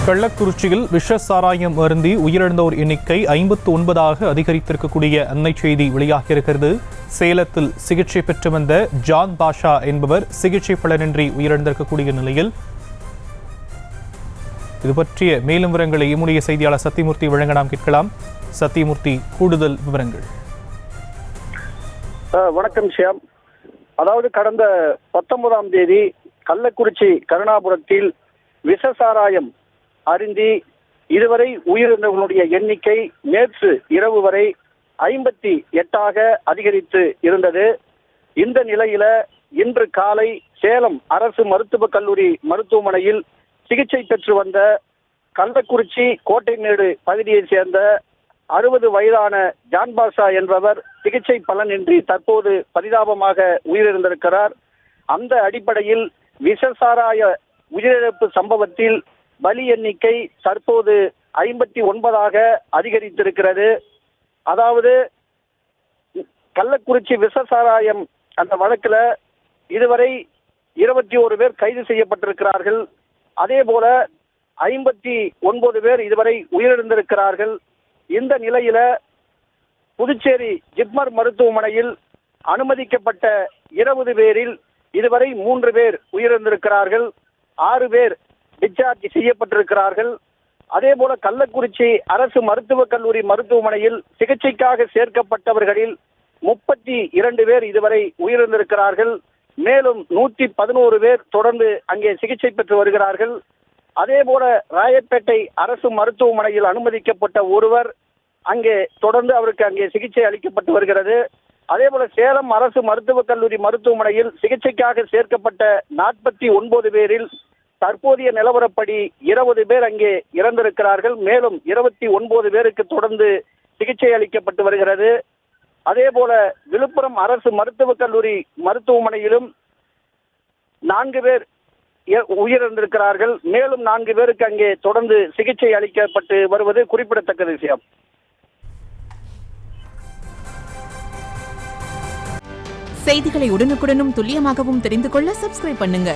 கள்ளக்குறிச்சியில் விஷ சாராயம் அருந்தி உயிரிழந்தோர் எண்ணிக்கை 59ஆக அதிகரித்திருக்கக்கூடிய அன்னை செய்தி வெளியாகியிருக்கிறது. சேலத்தில் சிகிச்சை பெற்று வந்த ஜான் பாஷா என்பவர் சிகிச்சை பலனின்றி உயிரிழந்திருக்கக்கூடிய நிலையில் இது பற்றிய மேலும் விவரங்களை எம்முடைய செய்தியாளர் சத்தியமூர்த்தி வழங்க நாம் கேட்கலாம். சத்தியமூர்த்தி, கூடுதல் விவரங்கள். வணக்கம் ஷியாம். அதாவது கடந்த 19ஆம் தேதி கள்ளக்குறிச்சி கருணாபுரத்தில் விஷசாராயம் அருந்தி இதுவரை உயிரிழந்தவர்களுடைய எண்ணிக்கை நேற்று இரவு வரை 58ஆக அதிகரித்து இருந்தது. இந்த நிலையில இன்று காலை சேலம் அரசு மருத்துவக் கல்லூரி மருத்துவமனையில் சிகிச்சை பெற்று வந்த கள்ளக்குறிச்சி கோட்டைமேடு பகுதியைச் சேர்ந்த 60 வயதான ஜான் பாஷா என்பவர் சிகிச்சை பலனின்றி தற்போது பரிதாபமாக உயிரிழந்திருக்கிறார். அந்த அடிப்படையில் விஷசாராய உயிரிழப்பு சம்பவத்தில் பலி எண்ணிக்கை தற்போது 59ஆக அதிகரித்திருக்கிறது. அதாவது கள்ளக்குறிச்சி விஷசாராயம் அந்த வழக்கில் இதுவரை 21 பேர் கைது செய்யப்பட்டிருக்கிறார்கள். அதே போல 59 பேர் இதுவரை உயிரிழந்திருக்கிறார்கள். இந்த நிலையில புதுச்சேரி ஜிப்மர் மருத்துவமனையில் அனுமதிக்கப்பட்ட 20 பேரில் இதுவரை 3 பேர் உயிரிழந்திருக்கிறார்கள். 6 பேர் டிஸ்சார்ஜ் செய்யப்பட்டிருக்கிறார்கள். அதே போல கள்ளக்குறிச்சி அரசு மருத்துவக் கல்லூரி மருத்துவமனையில் சிகிச்சைக்காக சேர்க்கப்பட்டவர்களில் 32 பேர் இதுவரை உயிரிழந்திருக்கிறார்கள். மேலும் 111 பேர் தொடர்ந்து அங்கே சிகிச்சை பெற்று வருகிறார்கள். அதே போல ராயப்பேட்டை அரசு மருத்துவமனையில் அனுமதிக்கப்பட்ட ஒருவர் அங்கே தொடர்ந்து அவருக்கு அங்கே சிகிச்சை அளிக்கப்பட்டு வருகிறது. அதே போல சேலம் அரசு மருத்துவக் கல்லூரி மருத்துவமனையில் சிகிச்சைக்காக சேர்க்கப்பட்ட 49 பேரில் தற்போதைய நிலவரப்படி 20 பேர் அங்கே இறந்திருக்கிறார்கள். மேலும் 29 பேருக்கு தொடர்ந்து சிகிச்சை அளிக்கப்பட்டு வருகிறது. அதே போல விழுப்புரம் அரசு மருத்துவக் கல்லூரி மருத்துவமனையிலும் 4 பேர் உயிரிழந்திருக்கிறார்கள். மேலும் 4 பேருக்கு அங்கே தொடர்ந்து சிகிச்சை அளிக்கப்பட்டு வருவது குறிப்பிடத்தக்க விஷயம். செய்திகளை உடனுக்குடனும் துல்லியமாகவும் தெரிந்து கொள்ள சப்ஸ்கிரைப் பண்ணுங்க.